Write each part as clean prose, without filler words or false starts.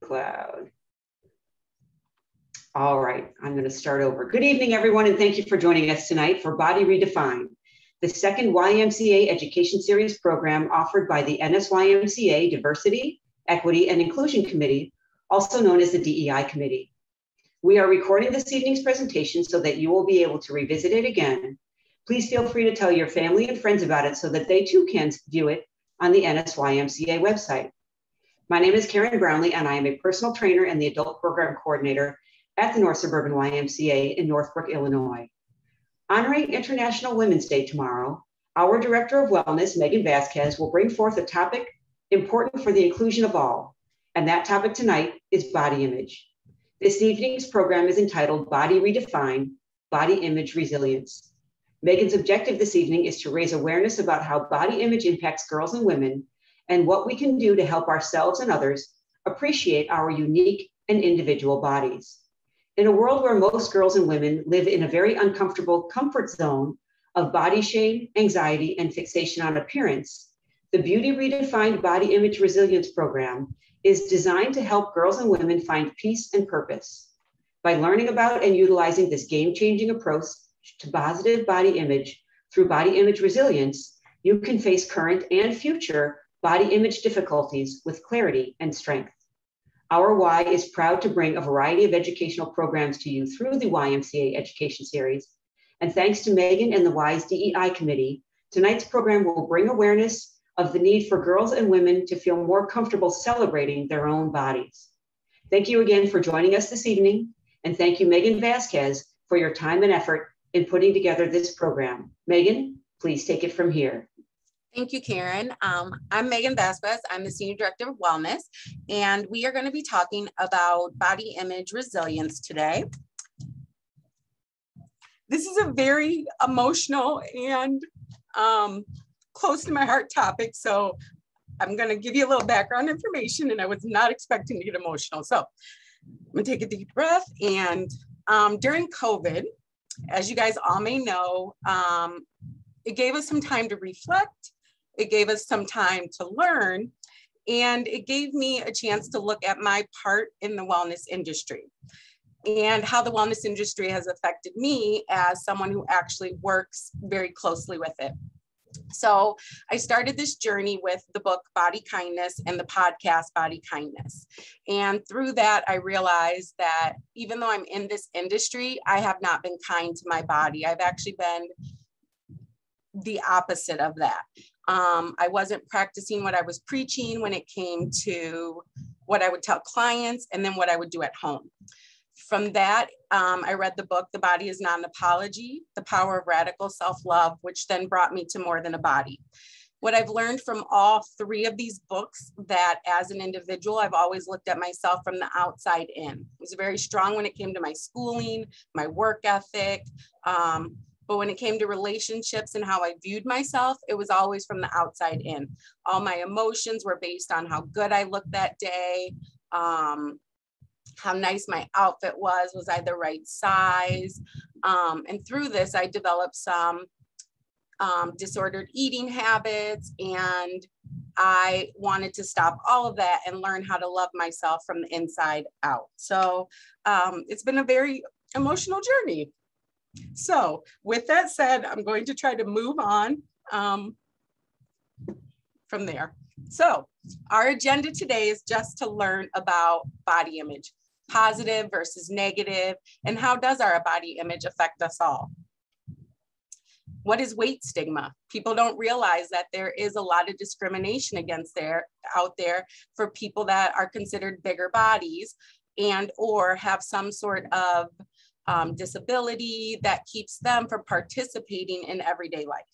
cloud. All right, I'm going to start over. Good evening, everyone, and thank you for joining us tonight for Body Redefined, the second YMCA Education Series program offered by the NSYMCA Diversity, Equity, and Inclusion Committee, also known as the DEI Committee. We are recording this evening's presentation so that you will be able to revisit it again. Please feel free to tell your family and friends about it so that they too can view it on the NSYMCA website. My name is Karen Brownlee, and I am a personal trainer and the adult program coordinator at the North Suburban YMCA in Northbrook, Illinois. Honoring International Women's Day tomorrow, our Director of Wellness, Megan Vasquez, will bring forth a topic important for the inclusion of all, and that topic tonight is body image. This evening's program is entitled Body Redefined, Body Image Resilience. Megan's objective this evening is to raise awareness about how body image impacts girls and women and what we can do to help ourselves and others appreciate our unique and individual bodies. In a world where most girls and women live in a very uncomfortable comfort zone of body shame, anxiety, and fixation on appearance, the Beauty Redefined Body Image Resilience Program is designed to help girls and women find peace and purpose. By learning about and utilizing this game-changing approach to positive body image through body image resilience, you can face current and future body image difficulties with clarity and strength. Our Y is proud to bring a variety of educational programs to you through the YMCA Education Series. And thanks to Megan and the Y's DEI Committee, tonight's program will bring awareness of the need for girls and women to feel more comfortable celebrating their own bodies. Thank you again for joining us this evening. And thank you, Megan Vasquez, for your time and effort in putting together this program. Megan, please take it from here. Thank you, Karen. I'm Megan Vasquez. I'm the Senior Director of Wellness, and we are going to be talking about body image resilience today. This is a very emotional and close to my heart topic, so I'm going to give you a little background information, and I was not expecting to get emotional. So I'm going to take a deep breath. And during COVID, as you guys all may know, it gave us some time to reflect. It gave us some time to learn, and it gave me a chance to look at my part in the wellness industry and how the wellness industry has affected me as someone who actually works very closely with it. So I started this journey with the book Body Kindness and the podcast Body Kindness. And through that, I realized that even though I'm in this industry, I have not been kind to my body. I've actually been the opposite of that. I wasn't practicing what I was preaching when it came to what I would tell clients and then what I would do at home. From that, I read the book, The Body is Not an Apology, The Power of Radical Self-Love, which then brought me to More Than a Body. What I've learned from all three of these books, that as an individual, I've always looked at myself from the outside in. I was very strong when it came to my schooling, my work ethic, but when it came to relationships and how I viewed myself, it was always from the outside in. All my emotions were based on how good I looked that day, how nice my outfit was I the right size? And through this, I developed some disordered eating habits, and I wanted to stop all of that and learn how to love myself from the inside out. So it's been a very emotional journey. So with that said, I'm going to try to move on from there. So our agenda today is just to learn about body image, positive versus negative, and how does our body image affect us all? What is weight stigma? People don't realize that there is a lot of discrimination out there for people that are considered bigger bodies and or have some sort of disability that keeps them from participating in everyday life.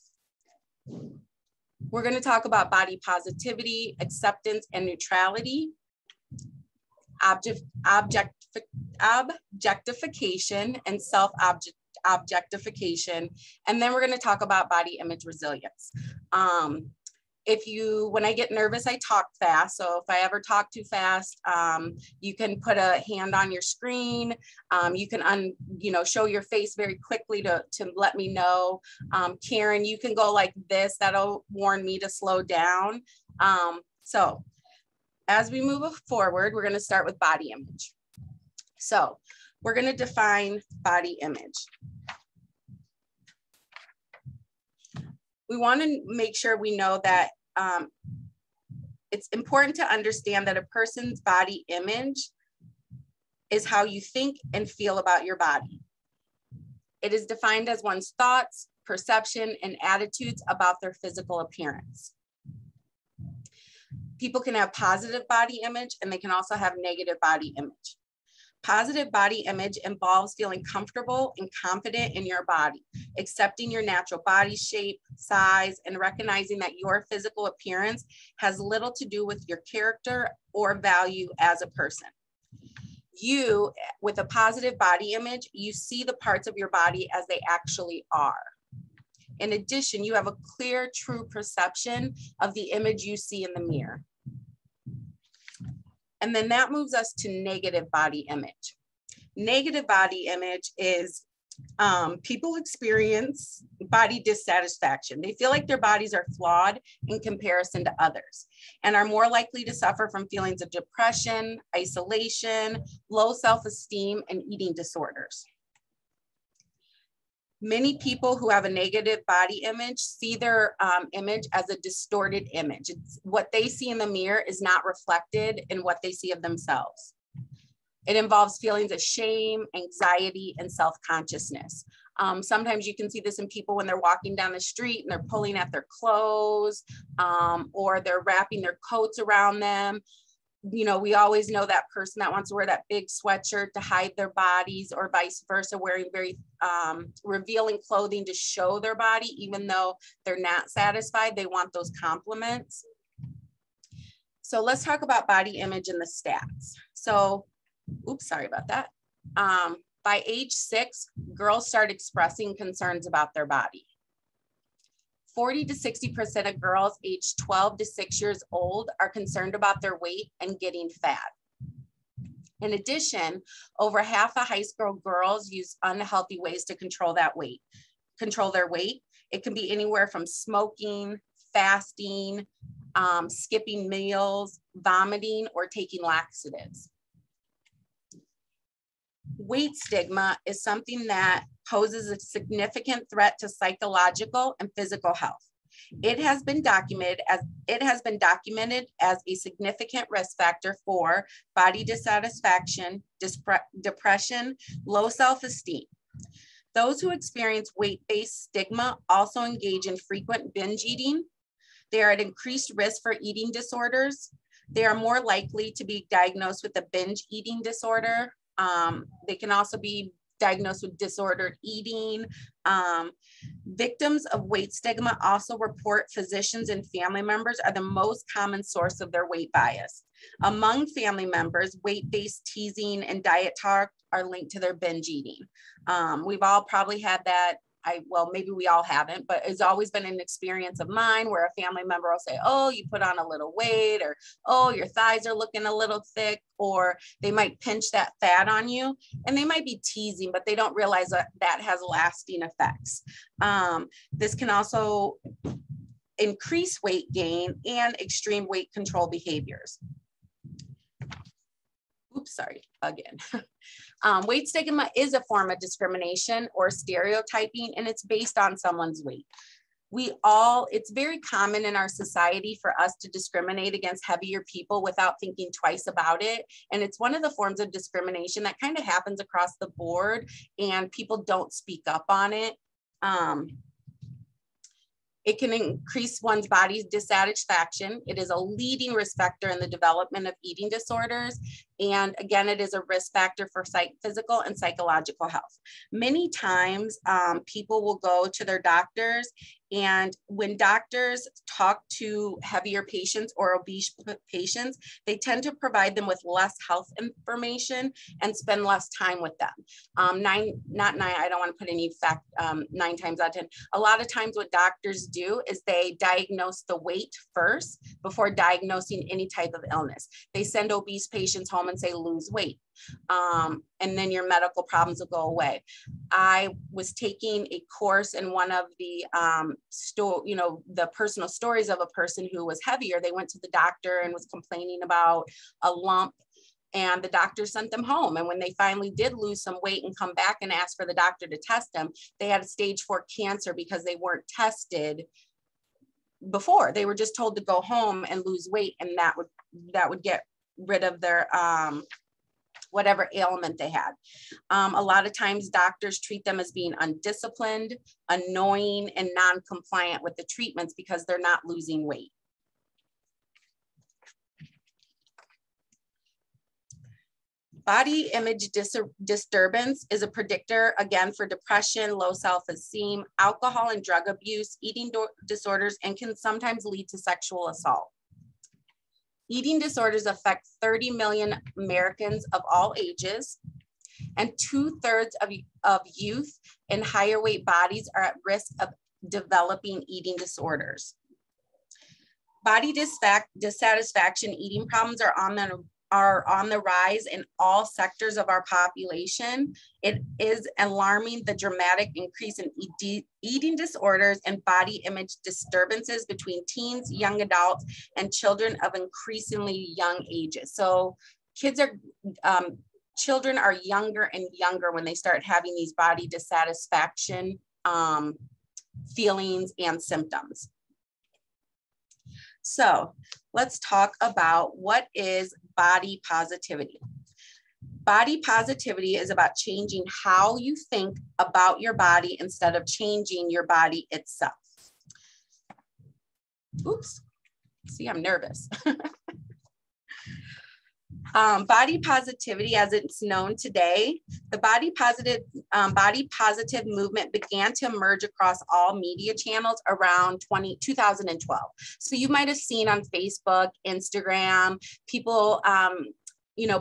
We're going to talk about body positivity, acceptance, and neutrality, objectification and self-objectification, and then we're going to talk about body image resilience. When I get nervous, I talk fast. So if I ever talk too fast, you can put a hand on your screen. You can show your face very quickly to let me know. Karen, you can go like this. That'll warn me to slow down. So as we move forward, we're going to start with body image. So we're going to define body image. We want to make sure we know that it's important to understand that a person's body image is how you think and feel about your body. It is defined as one's thoughts, perception, and attitudes about their physical appearance. People can have positive body image and they can also have negative body image. Positive body image involves feeling comfortable and confident in your body, accepting your natural body shape, size, and recognizing that your physical appearance has little to do with your character or value as a person. You, with a positive body image, you see the parts of your body as they actually are. In addition, you have a clear, true perception of the image you see in the mirror. And then that moves us to negative body image. Negative body image is people experience body dissatisfaction. They feel like their bodies are flawed in comparison to others and are more likely to suffer from feelings of depression, isolation, low self-esteem, and eating disorders. Many people who have a negative body image see their image as a distorted image. What they see in the mirror is not reflected in what they see of themselves. It involves feelings of shame, anxiety, and self-consciousness. Sometimes you can see this in people when they're walking down the street and they're pulling at their clothes or they're wrapping their coats around them. You know, we always know that person that wants to wear that big sweatshirt to hide their bodies, or vice versa, wearing very revealing clothing to show their body, even though they're not satisfied. They want those compliments. So let's talk about body image and the stats. So, oops, sorry about that. By age 6, girls start expressing concerns about their body. 40 to 60% of girls aged 12 to 6 years old are concerned about their weight and getting fat. In addition, over half of high school girls use unhealthy ways to control their weight. It can be anywhere from smoking, fasting, skipping meals, vomiting, or taking laxatives. Weight stigma is something that poses a significant threat to psychological and physical health. It has been documented as a significant risk factor for body dissatisfaction, depression, low self-esteem. Those who experience weight-based stigma also engage in frequent binge eating. They are at increased risk for eating disorders. They are more likely to be diagnosed with a binge eating disorder. They can also be diagnosed with disordered eating. Victims of weight stigma also report physicians and family members are the most common source of their weight bias. Among family members, weight-based teasing and diet talk are linked to their binge eating. We've all probably had that. Well, maybe we all haven't, but it's always been an experience of mine where a family member will say, oh, you put on a little weight, or, oh, your thighs are looking a little thick, or they might pinch that fat on you, and they might be teasing, but they don't realize that that has lasting effects. This can also increase weight gain and extreme weight control behaviors. Oops, sorry, again. Weight stigma is a form of discrimination or stereotyping, and it's based on someone's weight. It's very common in our society for us to discriminate against heavier people without thinking twice about it. And it's one of the forms of discrimination that kind of happens across the board and people don't speak up on it. It can increase one's body's dissatisfaction. It is a leading risk factor in the development of eating disorders. And again, it is a risk factor for physical and psychological health. Many times people will go to their doctors, and when doctors talk to heavier patients or obese patients, they tend to provide them with less health information and spend less time with them. I don't want to put any fact, 9 times out of 10. A lot of times what doctors do is they diagnose the weight first before diagnosing any type of illness. They send obese patients home and say, lose weight. And and then your medical problems will go away. I was taking a course in one of the the personal stories of a person who was heavier. They went to the doctor and was complaining about a lump, and the doctor sent them home. And when they finally did lose some weight and come back and ask for the doctor to test them, they had a stage 4 cancer because they weren't tested before. They were just told to go home and lose weight, and that would get rid of their whatever ailment they had. A lot of times doctors treat them as being undisciplined, annoying, and non-compliant with the treatments because they're not losing weight. Body image disturbance is a predictor, again, for depression, low self-esteem, alcohol and drug abuse, eating disorders, and can sometimes lead to sexual assault. Eating disorders affect 30 million Americans of all ages, and 2/3 of youth in higher weight bodies are at risk of developing eating disorders. Body dissatisfaction, eating problems are on the rise in all sectors of our population. It is alarming the dramatic increase in eating disorders and body image disturbances between teens, young adults, and children of increasingly young ages. So children are younger and younger when they start having these body dissatisfaction feelings and symptoms. So let's talk about what is body positivity. Body positivity is about changing how you think about your body instead of changing your body itself. Oops, see, I'm nervous. Body positivity, as it's known today, the body positive movement began to emerge across all media channels around 2012. So you might have seen on Facebook, Instagram, people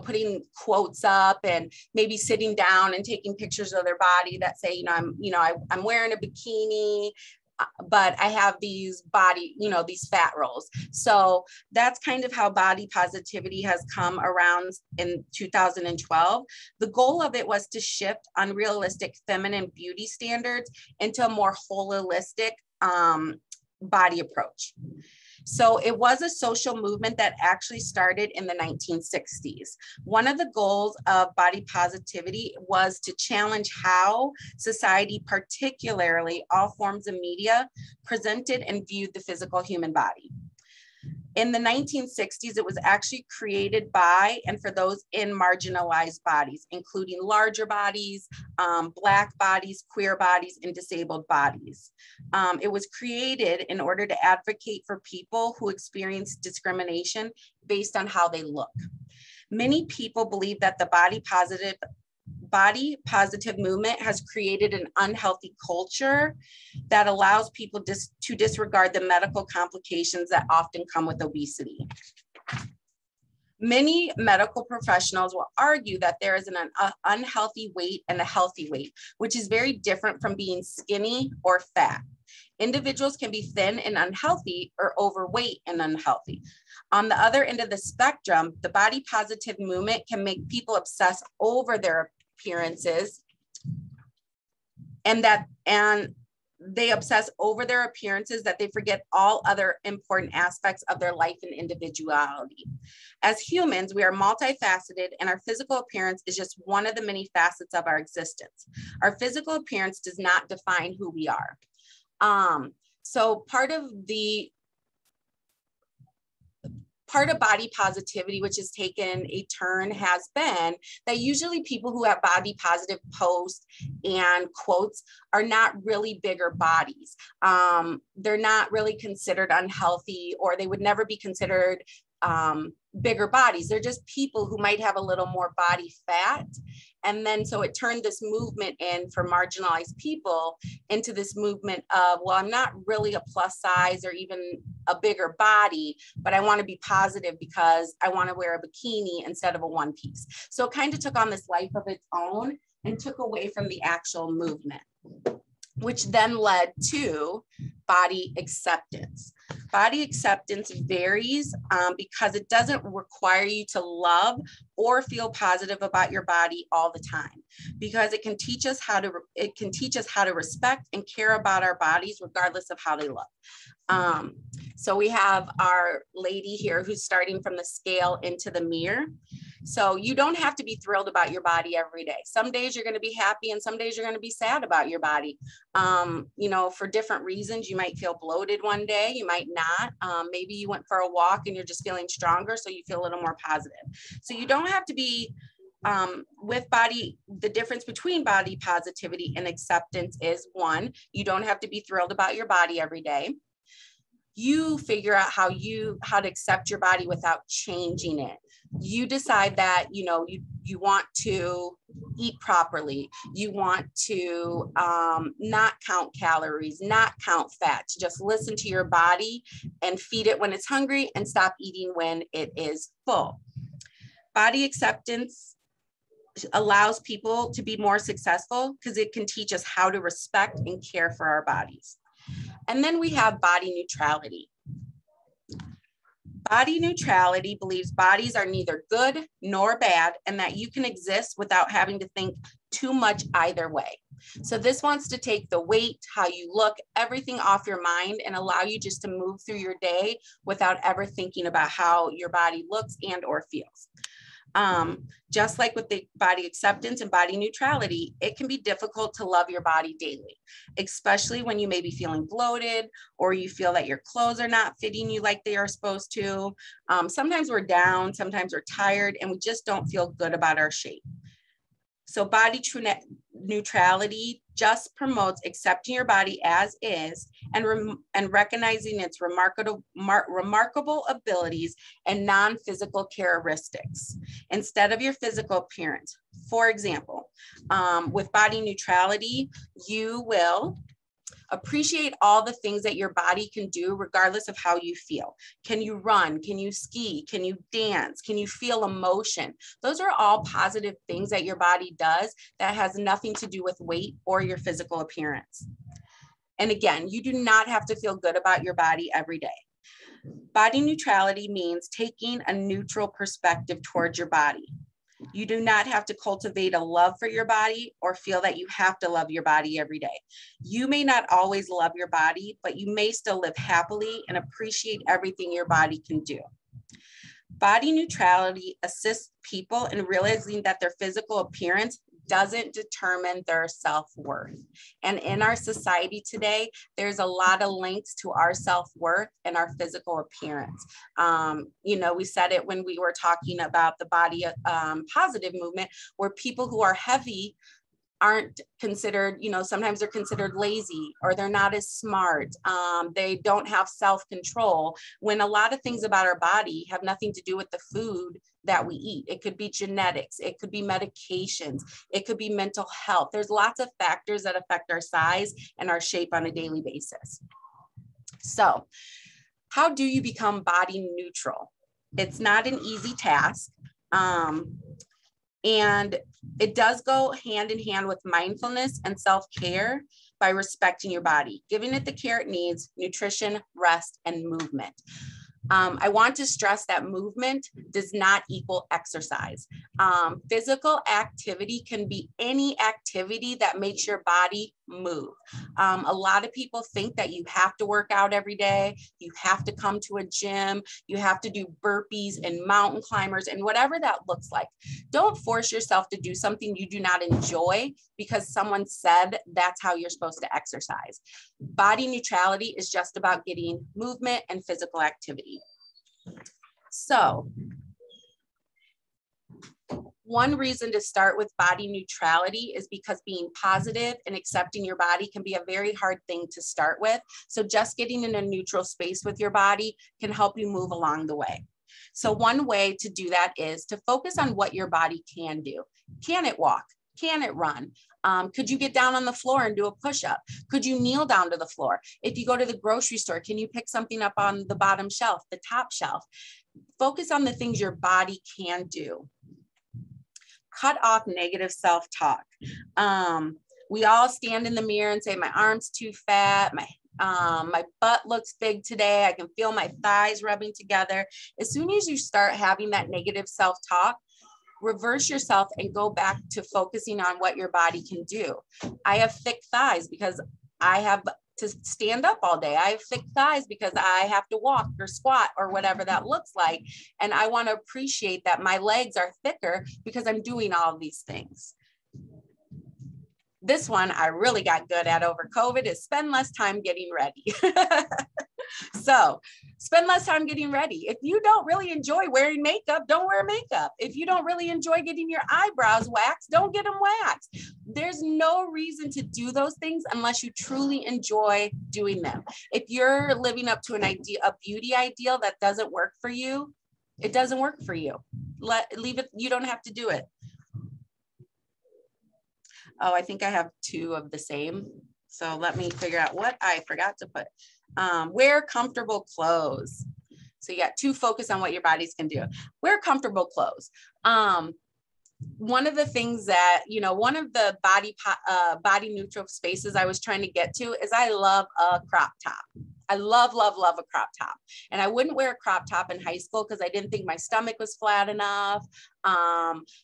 putting quotes up and maybe sitting down and taking pictures of their body that say, I'm wearing a bikini, but I have these these fat rolls. So that's kind of how body positivity has come around in 2012. The goal of it was to shift unrealistic feminine beauty standards into a more holistic body approach. So it was a social movement that actually started in the 1960s. One of the goals of body positivity was to challenge how society, particularly all forms of media, presented and viewed the physical human body. In the 1960s, it was actually created by and for those in marginalized bodies, including larger bodies, Black bodies, queer bodies, and disabled bodies. It was created in order to advocate for people who experience discrimination based on how they look. Many people believe that the body positive movement has created an unhealthy culture that allows people to disregard the medical complications that often come with obesity. Many medical professionals will argue that there is an unhealthy weight and a healthy weight, which is very different from being skinny or fat. Individuals can be thin and unhealthy or overweight and unhealthy. On the other end of the spectrum, the body positive movement can make people obsess over their appearances, and they obsess over their appearances that they forget all other important aspects of their life and individuality. As humans, we are multifaceted, and our physical appearance is just one of the many facets of our existence. Our physical appearance does not define who we are. So part of body positivity, which has taken a turn, has been that usually people who have body positive posts and quotes are not really bigger bodies. They're not really considered unhealthy, or they would never be considered bigger bodies. They're just people who might have a little more body fat. And then so it turned this movement in for marginalized people into this movement of, well, I'm not really a plus size or even a bigger body, but I want to be positive because I want to wear a bikini instead of a one piece. So it kind of took on this life of its own and took away from the actual movement. which then led to body acceptance. Body acceptance varies because it doesn't require you to love or feel positive about your body all the time, because it can teach us how to respect and care about our bodies regardless of how they look. So we have our lady here who's starting from the scale into the mirror. So you don't have to be thrilled about your body every day. Some days you're going to be happy and some days you're going to be sad about your body. You know, for different reasons. You might feel bloated one day, you might not. Maybe you went for a walk and you're just feeling stronger, so you feel a little more positive. So you don't have to be with body. The difference between body positivity and acceptance is, one, you don't have to be thrilled about your body every day. You figure out how to accept your body without changing it. You decide that, you know, you want to eat properly. You want to not count calories, not count fats. Just listen to your body and feed it when it's hungry and stop eating when it is full. Body acceptance allows people to be more successful because it can teach us how to respect and care for our bodies. And then we have body neutrality. Body neutrality believes bodies are neither good nor bad, and that you can exist without having to think too much either way. So this wants to take the weight, how you look, everything off your mind and allow you just to move through your day without ever thinking about how your body looks and or feels. Just like with the body acceptance and body neutrality, it can be difficult to love your body daily, especially when you may be feeling bloated or you feel that your clothes are not fitting you like they are supposed to. Sometimes we're down, sometimes we're tired, and we just don't feel good about our shape. So body neutrality just promotes accepting your body as is and recognizing its remarkable abilities and non-physical characteristics instead of your physical appearance. For example, with body neutrality, you will appreciate all the things that your body can do regardless of how you feel. Can you run? Can you ski? Can you dance? Can you feel emotion? Those are all positive things that your body does that has nothing to do with weight or your physical appearance. And again, you do not have to feel good about your body every day. Body neutrality means taking a neutral perspective towards your body. You do not have to cultivate a love for your body or feel that you have to love your body every day. You may not always love your body, but you may still live happily and appreciate everything your body can do. Body neutrality assists people in realizing that their physical appearance doesn't determine their self-worth. And in our society today, there's a lot of links to our self-worth and our physical appearance. You know, we said it when we were talking about the body positive movement, where people who are heavy aren't considered, you know, sometimes they're considered lazy or they're not as smart. They don't have self-control, when a lot of things about our body have nothing to do with the food that we eat. It could be genetics, it could be medications, it could be mental health. There's lots of factors that affect our size and our shape on a daily basis. So how do you become body neutral? It's not an easy task. And it does go hand in hand with mindfulness and self-care by respecting your body, giving it the care it needs, nutrition, rest, and movement. I want to stress that movement does not equal exercise. Physical activity can be any activity that makes your body move. A lot of people think that you have to work out every day, you have to come to a gym, you have to do burpees and mountain climbers and whatever that looks like. Don't force yourself to do something you do not enjoy because someone said that's how you're supposed to exercise. Body neutrality is just about getting movement and physical activity. So, one reason to start with body neutrality is because being positive and accepting your body can be a very hard thing to start with. So just getting in a neutral space with your body can help you move along the way. So one way to do that is to focus on what your body can do. Can it walk? Can it run? Could you get down on the floor and do a push-up? Could you kneel down to the floor? If you go to the grocery store, can you pick something up on the bottom shelf, the top shelf? Focus on the things your body can do. Cut off negative self-talk. We all stand in the mirror and say, my arm's too fat, my butt looks big today, I can feel my thighs rubbing together. As soon as you start having that negative self-talk, reverse yourself and go back to focusing on what your body can do. I have thick thighs because I have to stand up all day. I have thick thighs because I have to walk or squat or whatever that looks like. And I want to appreciate that my legs are thicker because I'm doing all of these things. This one I really got good at over COVID is spend less time getting ready. So spend less time getting ready. If you don't really enjoy wearing makeup, don't wear makeup. If you don't really enjoy getting your eyebrows waxed, don't get them waxed. There's no reason to do those things unless you truly enjoy doing them. If you're living up to a beauty ideal that doesn't work for you, it doesn't work for you. Leave it. You don't have to do it. Oh, I think I have two of the same. So let me figure out what I forgot to put. Wear comfortable clothes. So you got to focus on what your bodies can do. Wear comfortable clothes. One of the things that, you know, one of the body neutral spaces I was trying to get to is I love a crop top. I love, love, love a crop top. And I wouldn't wear a crop top in high school because I didn't think my stomach was flat enough.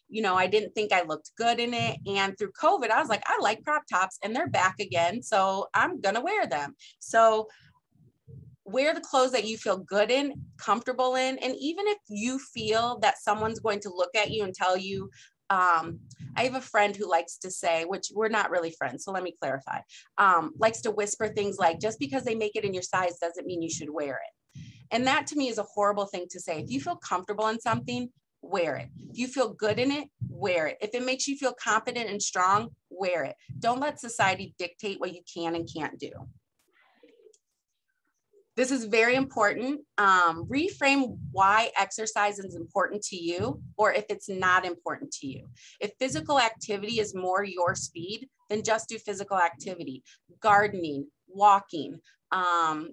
You know, I didn't think I looked good in it. And through COVID, I was like, I like crop tops and they're back again. So I'm going to wear them. So wear the clothes that you feel good in, comfortable in. And even if you feel that someone's going to look at you and tell you, I have a friend who likes to say, which we're not really friends, so let me clarify, likes to whisper things like, just because they make it in your size doesn't mean you should wear it. And that to me is a horrible thing to say. If you feel comfortable in something, wear it. If you feel good in it, wear it. If it makes you feel confident and strong, wear it. Don't let society dictate what you can and can't do. This is very important. Reframe why exercise is important to you or if it's not important to you. If physical activity is more your speed, then just do physical activity. Gardening, walking,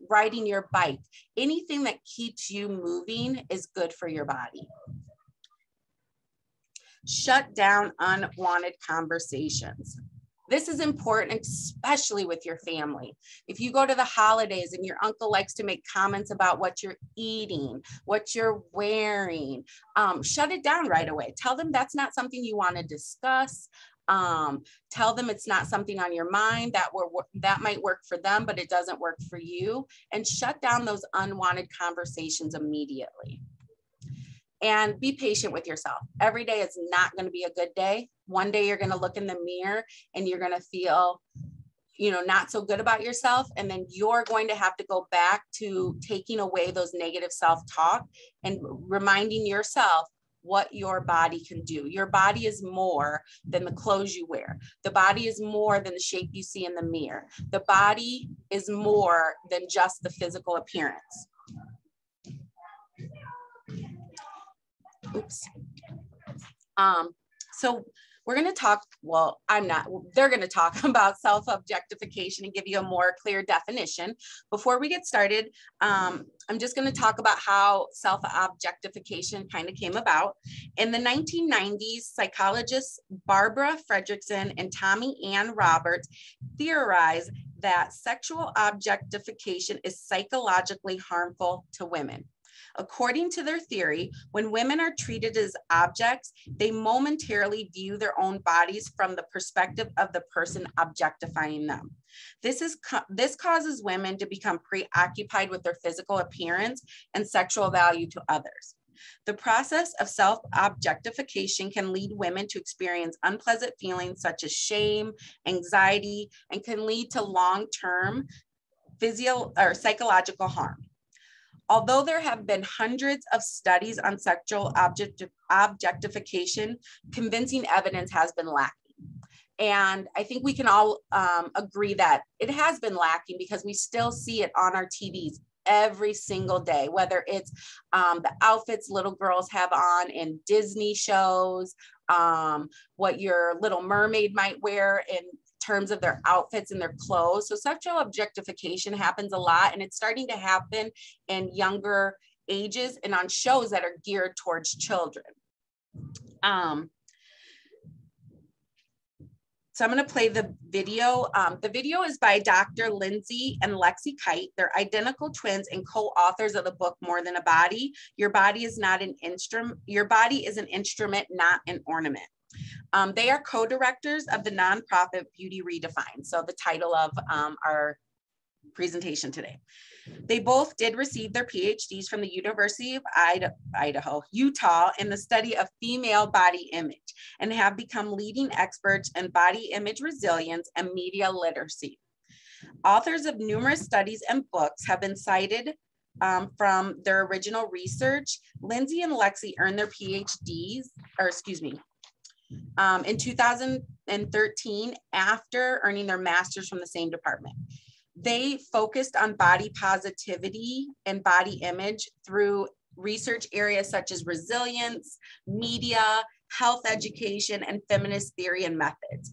riding your bike, anything that keeps you moving is good for your body. Shut down unwanted conversations. This is important, especially with your family. If you go to the holidays and your uncle likes to make comments about what you're eating, what you're wearing, shut it down right away. Tell them that's not something you want to discuss. Tell them it's not something on your mind that might work for them, but it doesn't work for you. And shut down those unwanted conversations immediately. And be patient with yourself. Every day is not going to be a good day. One day you're going to look in the mirror and you're going to feel, you know, not so good about yourself. And then you're going to have to go back to taking away those negative self-talk and reminding yourself what your body can do. Your body is more than the clothes you wear. The body is more than the shape you see in the mirror. The body is more than just the physical appearance. Oops. So we're going to talk, well, they're going to talk about self-objectification and give you a more clear definition. Before we get started, I'm just going to talk about how self-objectification kind of came about. In the 1990s, psychologists Barbara Fredrickson and Tommy Ann Roberts theorized that sexual objectification is psychologically harmful to women. According to their theory, when women are treated as objects, they momentarily view their own bodies from the perspective of the person objectifying them. This causes women to become preoccupied with their physical appearance and sexual value to others. The process of self-objectification can lead women to experience unpleasant feelings such as shame, anxiety, and can lead to long-term psychological harm. Although there have been hundreds of studies on sexual objectification, convincing evidence has been lacking. And I think we can all agree that it has been lacking because we still see it on our TVs every single day, whether it's the outfits little girls have on in Disney shows, what your Little Mermaid might wear in terms of their outfits and their clothes. So sexual objectification happens a lot, and it's starting to happen in younger ages and on shows that are geared towards children. So I'm going to play the video. The video is by Dr. Lindsay and Lexi Kite. They're identical twins and co-authors of the book, More Than a Body. Your body is not an instrument. Your body is an instrument, not an ornament. They are co-directors of the nonprofit Beauty Redefined. So the title of our presentation today. They both did receive their PhDs from the University of Idaho, Utah, in the study of female body image, and have become leading experts in body image resilience and media literacy. Authors of numerous studies and books have been cited from their original research. Lindsay and Lexi earned their PhDs, in 2013 after earning their masters from the same department. They focused on body positivity and body image through research areas such as resilience, media, health education, and feminist theory and methods.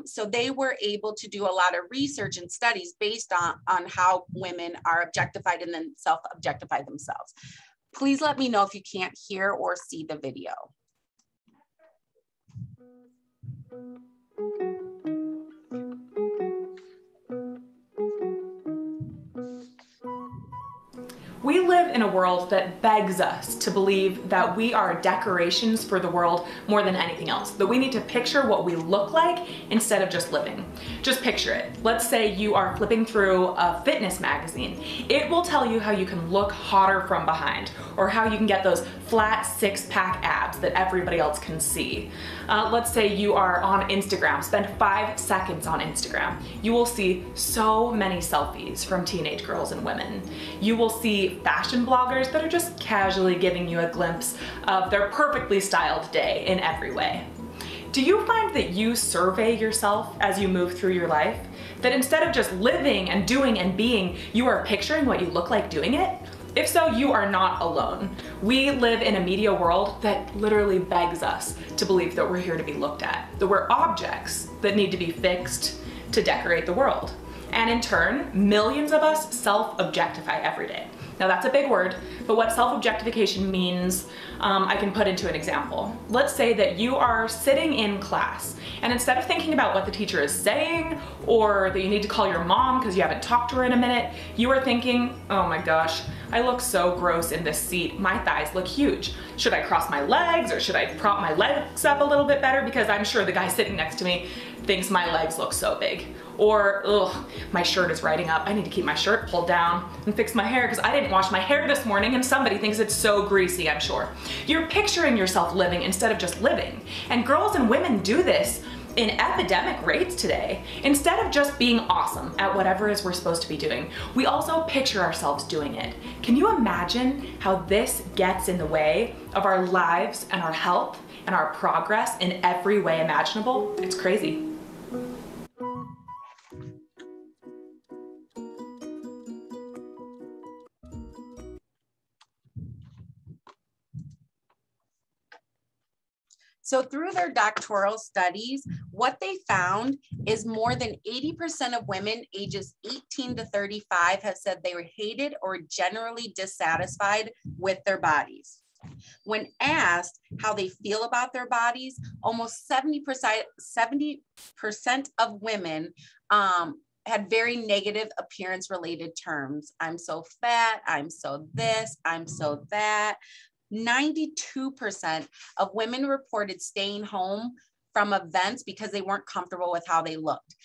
So they were able to do a lot of research and studies based on how women are objectified and then self-objectify themselves. Please let me know if you can't hear or see the video. We live in a world that begs us to believe that we are decorations for the world more than anything else, that we need to picture what we look like instead of just living. Just picture it. Let's say you are flipping through a fitness magazine. It will tell you how you can look hotter from behind, or how you can get those flat six-pack abs that everybody else can see. Let's say you are on Instagram. Spend 5 seconds on Instagram. You will see so many selfies from teenage girls and women. You will see fashion bloggers that are just casually giving you a glimpse of their perfectly styled day in every way. Do you find that you survey yourself as you move through your life? That instead of just living and doing and being, you are picturing what you look like doing it? If so, you are not alone. We live in a media world that literally begs us to believe that we're here to be looked at, that we're objects that need to be fixed to decorate the world. And in turn, millions of us self-objectify every day. Now that's a big word, but what self-objectification means, I can put into an example. Let's say that you are sitting in class, and instead of thinking about what the teacher is saying, or that you need to call your mom because you haven't talked to her in a minute, you are thinking, oh my gosh, I look so gross in this seat. My thighs look huge. Should I cross my legs, or should I prop my legs up a little bit better? Because I'm sure the guy sitting next to me thinks my legs look so big. Or, ugh, my shirt is riding up. I need to keep my shirt pulled down and fix my hair because I didn't wash my hair this morning and somebody thinks it's so greasy, I'm sure. You're picturing yourself living instead of just living. And girls and women do this in epidemic rates today. Instead of just being awesome at whatever it is we're supposed to be doing, we also picture ourselves doing it. Can you imagine how this gets in the way of our lives and our health and our progress in every way imaginable? It's crazy. So through their doctoral studies, what they found is more than 80% of women ages 18 to 35 have said they were hated or generally dissatisfied with their bodies. When asked how they feel about their bodies, almost 70% of women had very negative appearance related terms. I'm so fat, I'm so this, I'm so that. 92% of women reported staying home from events because they weren't comfortable with how they looked.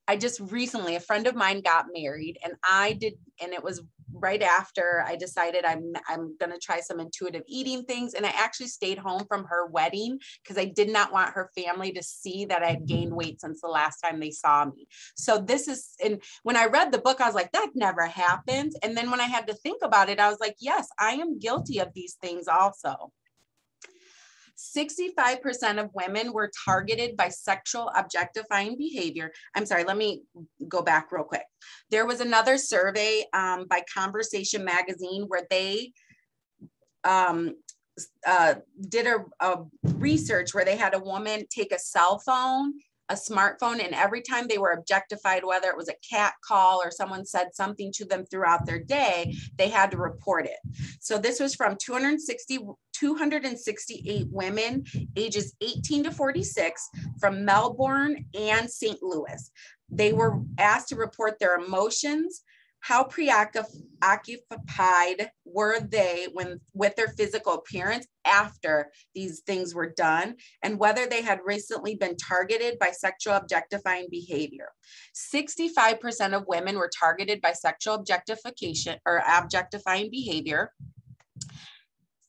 I just recently, a friend of mine got married, and it was right after I decided I'm gonna try some intuitive eating things, and I actually stayed home from her wedding because I did not want her family to see that I had gained weight since the last time they saw me. So this is, and when I read the book, I was like, that never happened. And then when I had to think about it, I was like, yes, I am guilty of these things also. 65% of women were targeted by sexual objectifying behavior. I'm sorry, let me go back real quick. There was another survey by Conversation Magazine where they did a research where they had a woman take a cell phone a smartphone, and every time they were objectified, whether it was a cat call or someone said something to them throughout their day, they had to report it. So this was from 268 women ages 18 to 46 from Melbourne and St. Louis. They were asked to report their emotions, how preoccupied were they with their physical appearance after these things were done, and whether they had recently been targeted by sexual objectifying behavior. 65% of women were targeted by sexual objectification or objectifying behavior.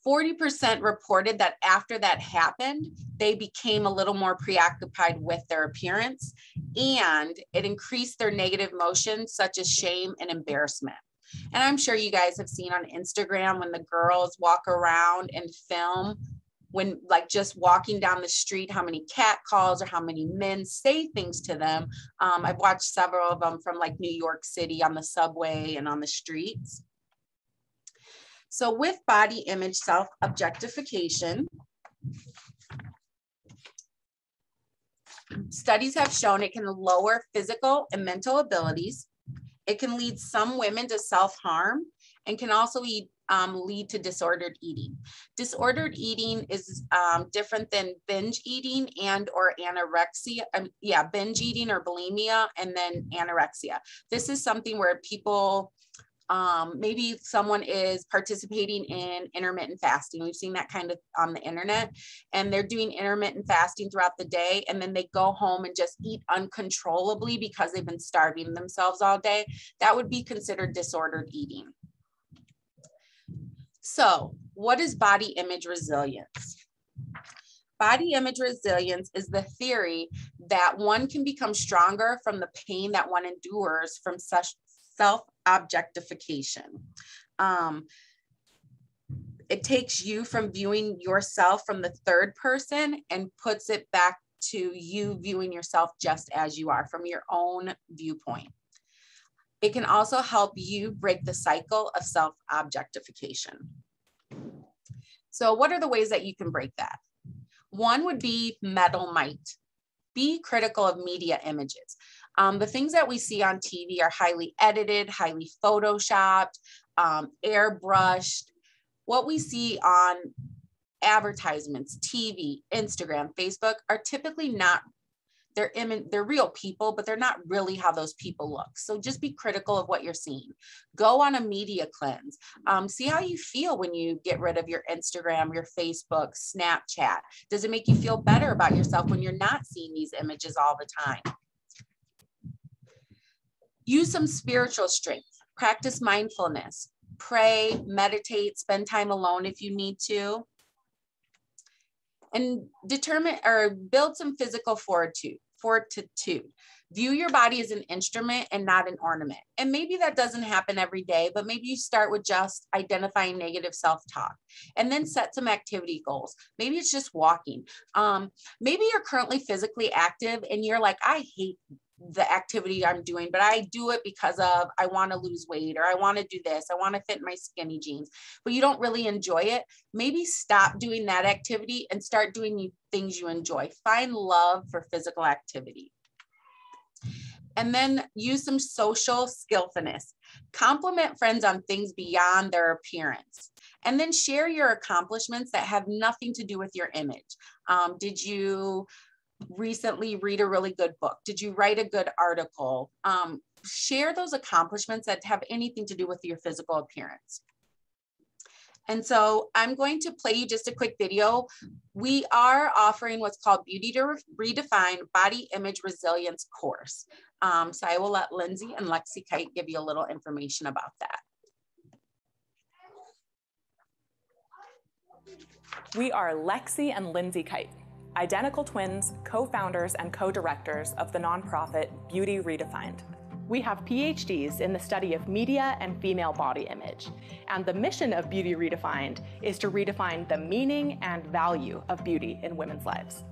40% reported that after that happened, they became a little more preoccupied with their appearance, and it increased their negative emotions such as shame and embarrassment. And I'm sure you guys have seen on Instagram when the girls walk around and film when like just walking down the street, how many cat calls or how many men say things to them. I've watched several of them from like New York City on the subway and on the streets. So with body image self-objectification, studies have shown it can lower physical and mental abilities. It can lead some women to self-harm and can also lead to disordered eating. Disordered eating is different than binge eating and or anorexia. Binge eating or bulimia, and then anorexia. This is something where people, maybe someone is participating in intermittent fasting. We've seen that kind of on the internet, and they're doing intermittent fasting throughout the day, and then they go home and just eat uncontrollably because they've been starving themselves all day. That would be considered disordered eating. So what is body image resilience? Body image resilience is the theory that one can become stronger from the pain that one endures from such self-objectification. It takes you from viewing yourself from the third person and puts it back to you viewing yourself just as you are from your own viewpoint. It can also help you break the cycle of self-objectification. So what are the ways that you can break that? One would be metal might. Be critical of media images. The things that we see on TV are highly edited, highly photoshopped, airbrushed. What we see on advertisements, TV, Instagram, Facebook are typically not, they're real people, but they're not really how those people look. So just be critical of what you're seeing. Go on a media cleanse. See how you feel when you get rid of your Instagram, your Facebook, Snapchat. Does it make you feel better about yourself when you're not seeing these images all the time? Use some spiritual strength. Practice mindfulness. Pray, meditate, spend time alone if you need to. And determine or build some physical fortitude. View your body as an instrument and not an ornament. And maybe that doesn't happen every day, but maybe you start with just identifying negative self-talk and then set some activity goals. Maybe it's just walking. Maybe you're currently physically active and you're like, I hate the activity I'm doing, but I do it because of I want to lose weight, or I want to do this, I want to fit in my skinny jeans, but you don't really enjoy it. Maybe stop doing that activity and start doing things you enjoy. Find love for physical activity. And then use some social skillfulness. Compliment friends on things beyond their appearance. And then share your accomplishments that have nothing to do with your image. Did you recently read a really good book? Did you write a good article? Share those accomplishments that have anything to do with your physical appearance. And so I'm going to play you just a quick video. We are offering what's called Beauty to Redefined Body Image Resilience course. So I will let Lindsay and Lexi Kite give you a little information about that. We are Lexi and Lindsay Kite, identical twins, co-founders and co-directors of the nonprofit Beauty Redefined. We have PhDs in the study of media and female body image, and the mission of Beauty Redefined is to redefine the meaning and value of beauty in women's lives.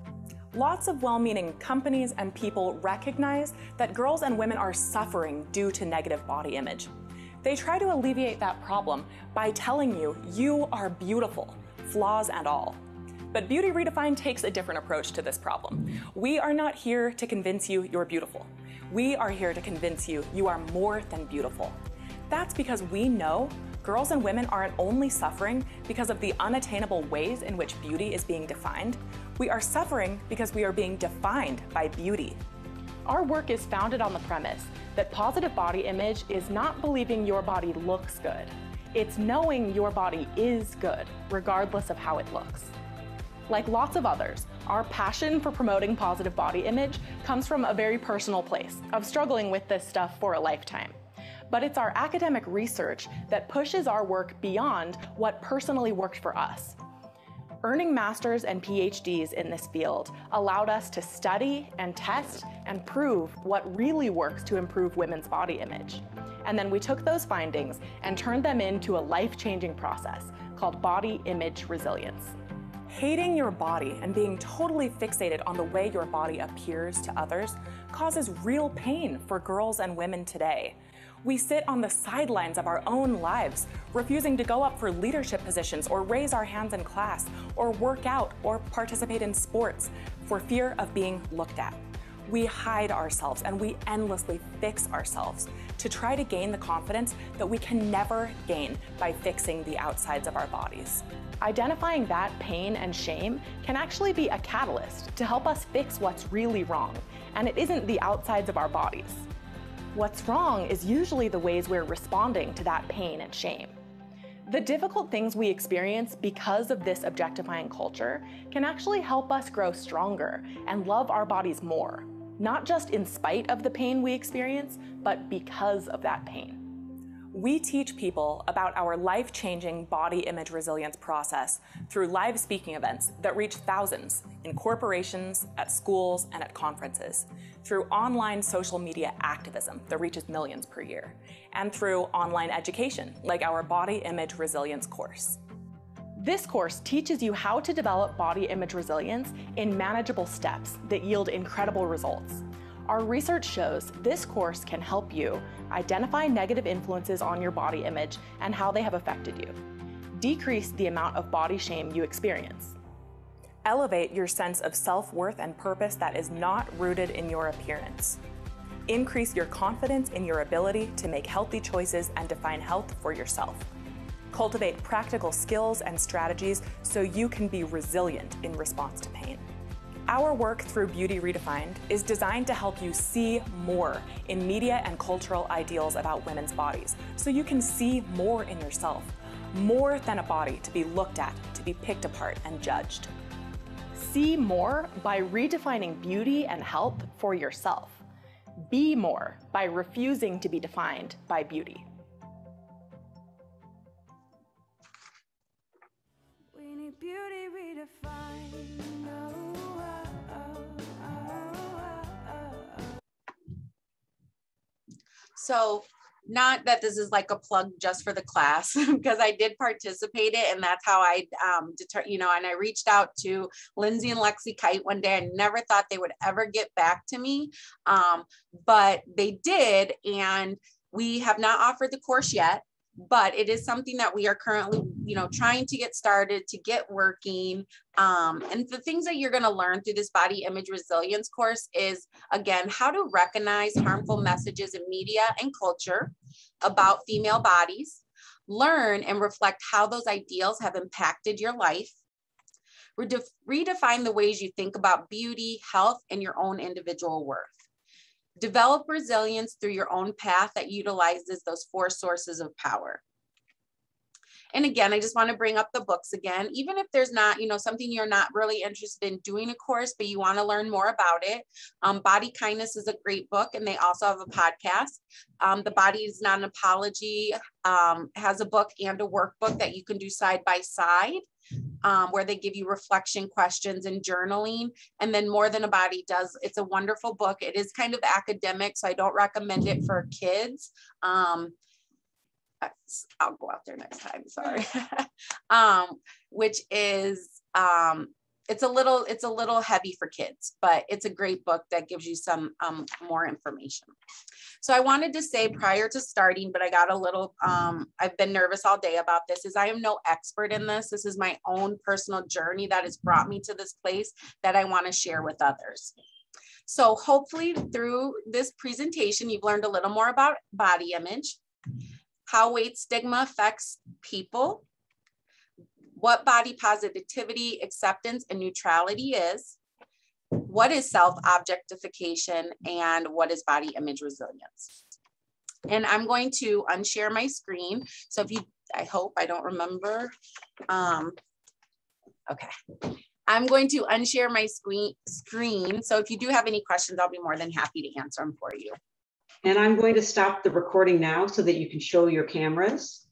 Lots of well-meaning companies and people recognize that girls and women are suffering due to negative body image. They try to alleviate that problem by telling you, you are beautiful, flaws and all. But Beauty Redefined takes a different approach to this problem. We are not here to convince you you're beautiful. We are here to convince you you are more than beautiful. That's because we know girls and women aren't only suffering because of the unattainable ways in which beauty is being defined. We are suffering because we are being defined by beauty. Our work is founded on the premise that positive body image is not believing your body looks good. It's knowing your body is good, regardless of how it looks. Like lots of others, our passion for promoting positive body image comes from a very personal place of struggling with this stuff for a lifetime. But it's our academic research that pushes our work beyond what personally worked for us. Earning masters and PhDs in this field allowed us to study and test and prove what really works to improve women's body image. And then we took those findings and turned them into a life-changing process called body image resilience. Hating your body and being totally fixated on the way your body appears to others causes real pain for girls and women today. We sit on the sidelines of our own lives, refusing to go up for leadership positions or raise our hands in class or work out or participate in sports for fear of being looked at. We hide ourselves and we endlessly fix ourselves to try to gain the confidence that we can never gain by fixing the outsides of our bodies. Identifying that pain and shame can actually be a catalyst to help us fix what's really wrong, and it isn't the outsides of our bodies. What's wrong is usually the ways we're responding to that pain and shame. The difficult things we experience because of this objectifying culture can actually help us grow stronger and love our bodies more, not just in spite of the pain we experience, but because of that pain. We teach people about our life-changing body image resilience process through live speaking events that reach thousands in corporations, at schools, and at conferences, through online social media activism that reaches millions per year, and through online education, like our body image resilience course. This course teaches you how to develop body image resilience in manageable steps that yield incredible results. Our research shows this course can help you identify negative influences on your body image and how they have affected you, decrease the amount of body shame you experience, elevate your sense of self-worth and purpose that is not rooted in your appearance, increase your confidence in your ability to make healthy choices and define health for yourself, cultivate practical skills and strategies so you can be resilient in response to pain. Our work through Beauty Redefined is designed to help you see more in media and cultural ideals about women's bodies, so you can see more in yourself, more than a body to be looked at, to be picked apart and judged. See more by redefining beauty and health for yourself. Be more by refusing to be defined by beauty. We need beauty redefined. So not that this is like a plug just for the class, because I did participate it, and that's how I, and I reached out to Lindsay and Lexi Kite one day. I never thought they would ever get back to me, but they did, and we have not offered the course yet. But it is something that we are currently, trying to get started, to get working. And the things that you're going to learn through this body image resilience course is, again, how to recognize harmful messages in media and culture about female bodies, learn and reflect how those ideals have impacted your life, redefine the ways you think about beauty, health, and your own individual worth. Develop resilience through your own path that utilizes those 4 sources of power. And again, I just want to bring up the books again, even if there's not, something you're not really interested in doing a course, but you want to learn more about it. Body Kindness is a great book, and they also have a podcast. The Body is Not an Apology has a book and a workbook that you can do side by side. Where they give you reflection questions and journaling. And then More Than a Body does, it's a wonderful book. It is kind of academic, so I don't recommend it for kids. I'll go out there next time, sorry. Which is it's a little heavy for kids, but it's a great book that gives you some more information. So I wanted to say prior to starting, but I got a little, I've been nervous all day about this, is I am no expert in this. This is my own personal journey that has brought me to this place that I want to share with others. So hopefully through this presentation, you've learned a little more about body image, how weight stigma affects people, what body positivity, acceptance, and neutrality is, what is self-objectification, and what is body image resilience. And I'm going to unshare my screen. So if you, I hope I don't remember. Okay. I'm going to unshare my screen. So if you do have any questions, I'll be more than happy to answer them for you. And I'm going to stop the recording now so that you can show your cameras.